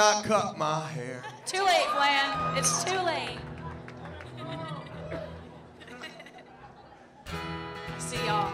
not cut my hair. Too late, Flan. It's too late. See y'all.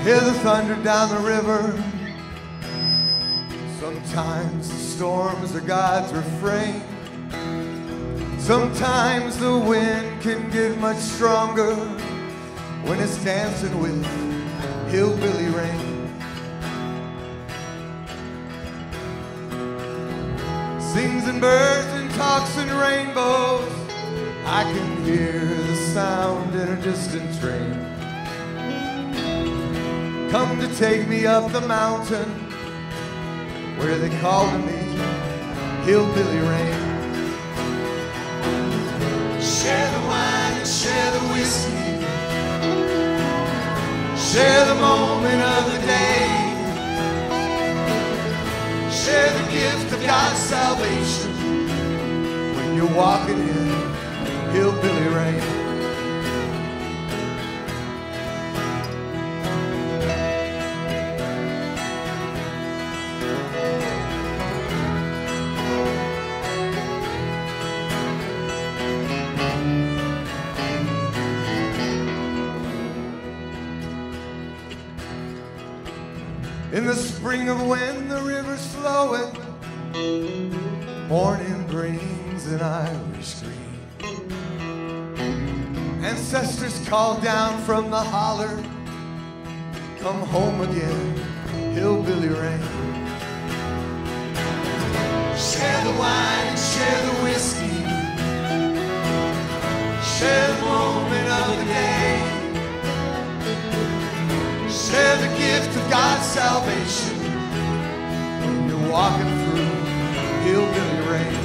Hear the thunder down the river. Sometimes the storms are God's refrain. Sometimes the wind can get much stronger when it's dancing with hillbilly rain. Sings and birds and talks and rainbows. I can hear the sound in a distant train. Come to take me up the mountain where they call to me hillbilly rain. Share the wine and share the whiskey. Share the moment of the day. Share the gift of God's salvation when you're walking in hillbilly rain. In the spring of when the river's flowing, morning brings an Irish green. Ancestors call down from the holler, come home again, hillbilly rain. Share the wine and share the whiskey. Share the moment of the day. Share the gift of God's salvation when you're walking through hillbilly rain.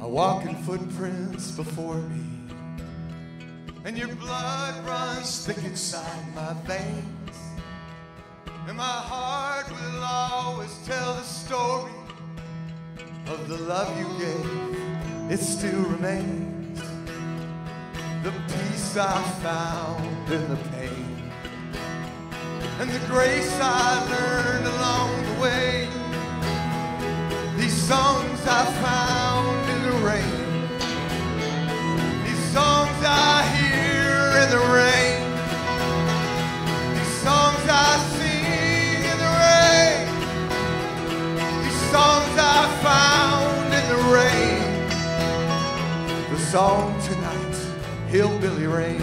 are walking footprints before me, and your blood runs thick inside my veins, and my heart will always tell the story of the love you gave. It still remains, the peace I found in the pain, and the grace I learned along the way. These songs I found in the rain, these songs I hear in the rain, these songs I sing in the rain, these songs I found in the rain. The song tonight, Hillbilly Rain.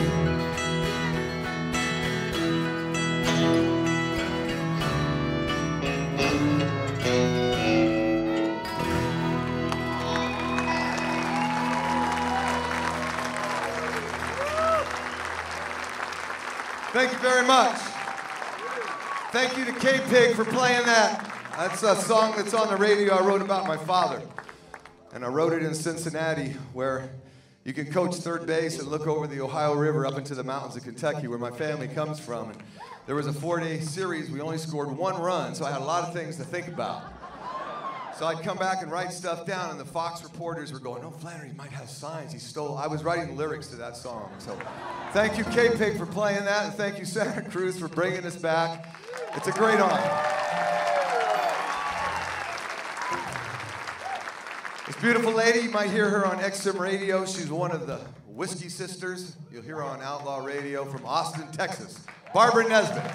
Thank you very much. Thank you to K-Pig for playing that. That's a song that's on the radio I wrote about my father. And I wrote it in Cincinnati, where you can coach third base and look over the Ohio River up into the mountains of Kentucky, where my family comes from. And there was a 4-day series. We only scored 1 run, so I had a lot of things to think about. So I'd come back and write stuff down, and the Fox reporters were going, "Oh, Flannery might have signs. He stole." I was writing lyrics to that song. So thank you, K-Pig, for playing that, and thank you, Santa Cruz, for bringing us back. It's a great honor. This beautiful lady, you might hear her on XM Radio. She's one of the Whiskey Sisters. You'll hear her on Outlaw Radio from Austin, Texas. Barbara Nesbitt.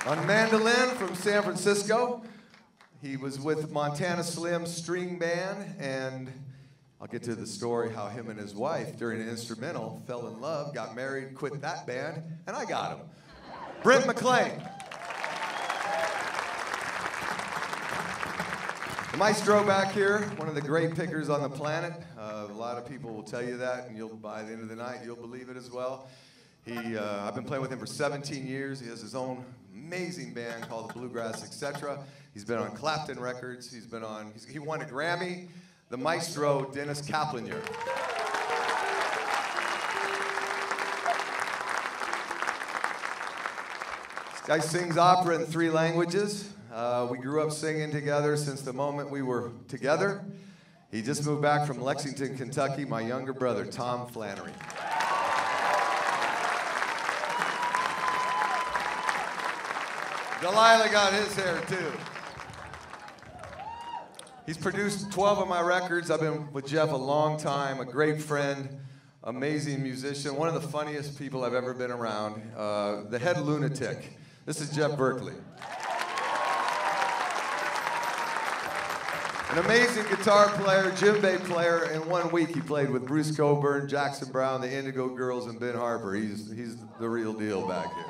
On mandolin from San Francisco, he was with Montana Slim's string band, and I'll get to the story how him and his wife, during an instrumental, fell in love, got married, quit that band, and I got him. Brent McLean. The maestro back here, one of the great pickers on the planet. A lot of people will tell you that, and by the end of the night, you'll believe it as well. I've been playing with him for 17 years. He has his own amazing band called the Bluegrass Etc. He's been on Clapton Records. He won a Grammy. The maestro, Dennis Kaplanier. This guy sings opera in 3 languages. We grew up singing together since the moment we were together. He just moved back from Lexington, Kentucky, my younger brother, Tom Flannery. Delilah got his hair, too. He's produced 12 of my records. I've been with Jeff a long time, a great friend, amazing musician, one of the funniest people I've ever been around, the head lunatic. This is Jeff Berkeley. An amazing guitar player, djembe player. In 1 week, he played with Bruce Coburn, Jackson Browne, the Indigo Girls, and Ben Harper. He's the real deal back here.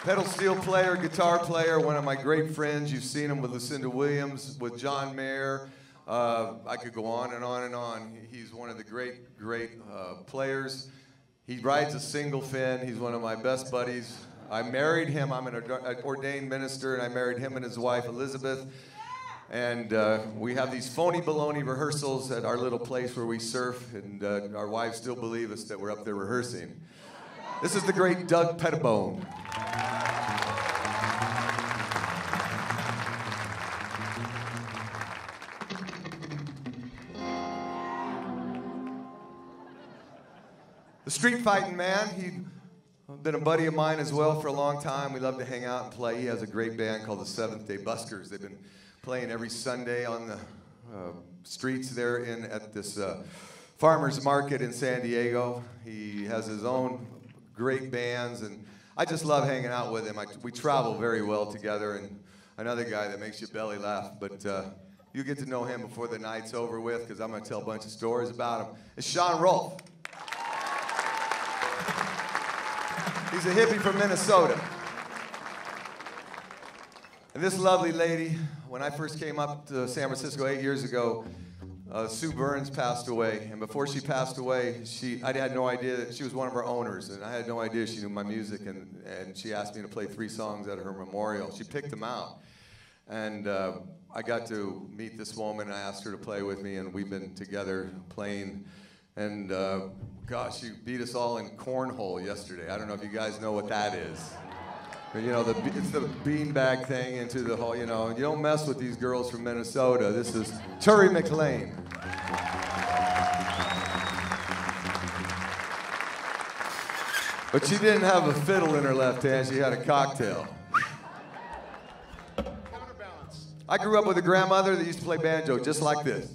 Pedal steel player, guitar player, one of my great friends. You've seen him with Lucinda Williams, with John Mayer. I could go on and on and on. He's one of the great players. He rides a single fin. He's one of my best buddies. I married him. I'm an ordained minister, and I married him and his wife, Elizabeth. And we have these phony baloney rehearsals at our little place where we surf, and our wives still believe us that we're up there rehearsing. This is the great Doug Pettibone. The street fighting man, he's been a buddy of mine as well for a long time. We love to hang out and play. He has a great band called the Seventh Day Buskers. They've been playing every Sunday on the streets there at this farmer's market in San Diego. He has his own great bands, and I just love hanging out with him. We travel very well together, and another guy that makes you belly laugh, but you get to know him before the night's over with, because I'm going to tell a bunch of stories about him. It's Sean Rolfe. He's a hippie from Minnesota. And this lovely lady, when I first came up to San Francisco 8 years ago, Sue Burns passed away, and before she passed away, I had no idea that she was one of our owners, and I had no idea she knew my music, and she asked me to play 3 songs at her memorial. She picked them out, and I got to meet this woman. I asked her to play with me, and we've been together playing, and gosh, she beat us all in cornhole yesterday. I don't know if you guys know what that is. You know, it's the beanbag thing into the whole, you know, you don't mess with these girls from Minnesota. This is Turi McLean. But she didn't have a fiddle in her left hand, she had a cocktail. I grew up with a grandmother that used to play banjo just like this.